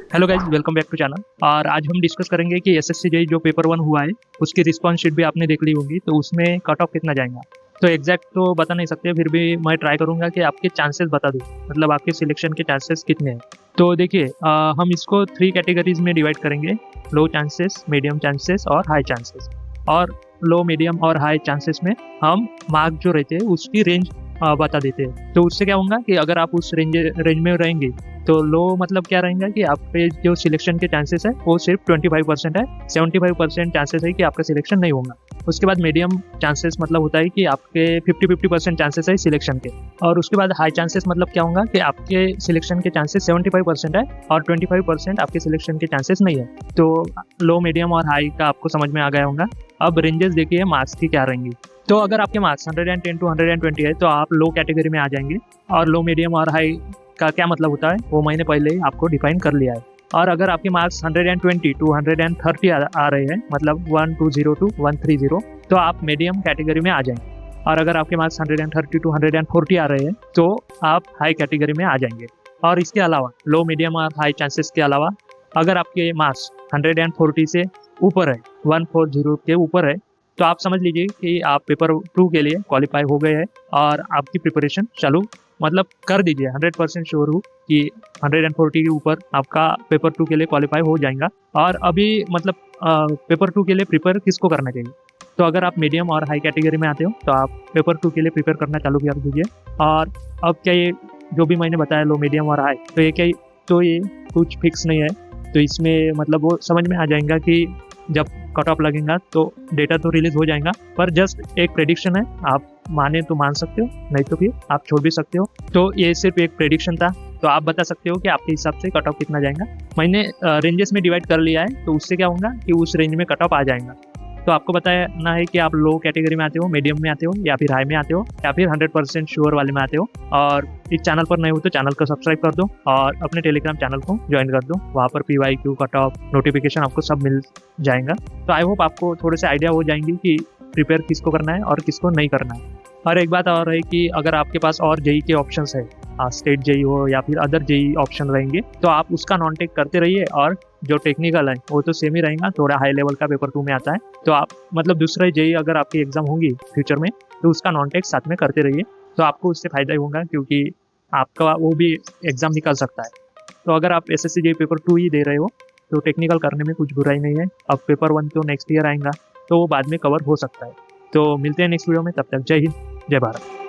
Hello guys, welcome back to channel. और आज हम डिस्कस करेंगे कि एसएससी जेईई जो पेपर 1 हुआ है उसकी रिस्पॉन्स शीट भी आपने देख ली होगी, तो उसमें कट ऑफ कितना जाएगा। तो एग्जैक्ट तो बता नहीं सकते, फिर भी मैं ट्राई करूंगा कि आपके चांसेस बता दूं, मतलब आपके सिलेक्शन के चांसेस कितने हैं। तो देखिए, हम इसको 3 कैटेगरीज में डिवाइड करेंगे: लो चांसेस, मीडियम चांसेस और हाई चांसेस। और लो, मीडियम और हाई चांसेस में हम मार्क जो रहते हैं उसकी रेंज बता देते हैं। तो उससे क्या होगा कि अगर आप उस रेंज में रहेंगे तो लो मतलब क्या रहेगा कि आपके जो सिलेक्शन के चांसेस है वो सिर्फ 25% है, 75% चांसेस है कि आपका सिलेक्शन नहीं होगा। उसके बाद मीडियम चांसेस मतलब होता है कि आपके 50-50% चांसेस है सिलेक्शन के। और उसके बाद हाई चांसेस मतलब क्या होगा कि आपके सिलेक्शन के चांसेस 75% है और 25% आपके सिलेक्शन के चांसेस नहीं है। तो लो, मीडियम और हाई का आपको समझ में आ गया होगा। अब रेंजेस देखिए मार्क्स की क्या रहेंगी। तो अगर आपके मार्क्स 110 टू 120 है तो आप लो कैटेगरी में आ जाएंगे। और लो, मीडियम और हाई का क्या मतलब होता है वो मैंने पहले ही आपको डिफाइन कर लिया है। और अगर आपके मार्क्स 120 टू 130 आ रहे हैं, मतलब 120 टू 130, तो आप मीडियम कैटेगरी में आ जाएंगे। और अगर आपके मार्क्स 130 टू 140 आ रहे हैं तो आप हाई कैटेगरी में आ जाएंगे। और इसके अलावा लो, मीडियम और हाई चांसेस के अलावा अगर आपके मार्क्स 140 से ऊपर है, 140 के ऊपर है, तो आप समझ लीजिए कि आप पेपर 2 के लिए क्वालिफाई हो गए हैं और आपकी प्रिपरेशन चालू मतलब कर दीजिए। 100% श्योर हूँ कि 140 के ऊपर आपका पेपर 2 के लिए क्वालिफाई हो जाएगा। और अभी मतलब पेपर 2 के लिए प्रिपेयर किसको करना चाहिए। तो अगर आप मीडियम और हाई कैटेगरी में आते हो तो आप पेपर 2 के लिए प्रिपेयर करना चालू कर दीजिए। और अब क्या ये जो भी मैंने बताया लो, मीडियम और हाई, तो ये क्या, तो ये कुछ फिक्स नहीं है। तो इसमें मतलब वो समझ में आ जाएगा कि जब कट ऑफ लगेगा तो डेटा तो रिलीज हो जाएगा, पर जस्ट एक प्रेडिक्शन है। आप माने तो मान सकते हो, नहीं तो फिर आप छोड़ भी सकते हो। तो ये सिर्फ एक प्रेडिक्शन था, तो आप बता सकते हो कि आपके हिसाब से कट ऑफ कितना जाएगा। मैंने रेंजेस में डिवाइड कर लिया है, तो उससे क्या होगा कि उस रेंज में कट ऑफ आ जाएगा। तो आपको बताना है कि आप लो कैटेगरी में आते हो, मीडियम में आते हो, या फिर हाई में आते हो, या फिर 100% श्योर वाले में आते हो। और इस चैनल पर नए हो तो चैनल को सब्सक्राइब कर दो और अपने टेलीग्राम चैनल को ज्वाइन कर दो। वहाँ पर PYQ, कट ऑफ, नोटिफिकेशन आपको सब मिल जाएगा। तो आई होप आपको थोड़े से आइडिया हो जाएंगी कि प्रिपेयर किसको करना है और किसको नहीं करना है। और एक बात और है कि अगर आपके पास और जेई के ऑप्शंस है, स्टेट जेई हो या फिर अदर जेई ऑप्शन रहेंगे, तो आप उसका नॉन टेक करते रहिए। और जो टेक्निकल है वो तो सेम ही रहेगा, थोड़ा हाई लेवल का पेपर 2 में आता है। तो आप मतलब दूसरा जेई अगर आपकी एग्जाम होगी फ्यूचर में तो उसका नॉन टेक साथ में करते रहिए, तो आपको उससे फायदा ही होगा, क्योंकि आपका वो भी एग्जाम निकल सकता है। तो अगर आप SSC जेई पेपर 2 ही दे रहे हो तो टेक्निकल करने में कुछ बुराई नहीं है। अब पेपर 1 तो नेक्स्ट ईयर आएगा, तो वो बाद में कवर हो सकता है। तो मिलते हैं नेक्स्ट वीडियो में, तब तक जय हिंद, जय भारत।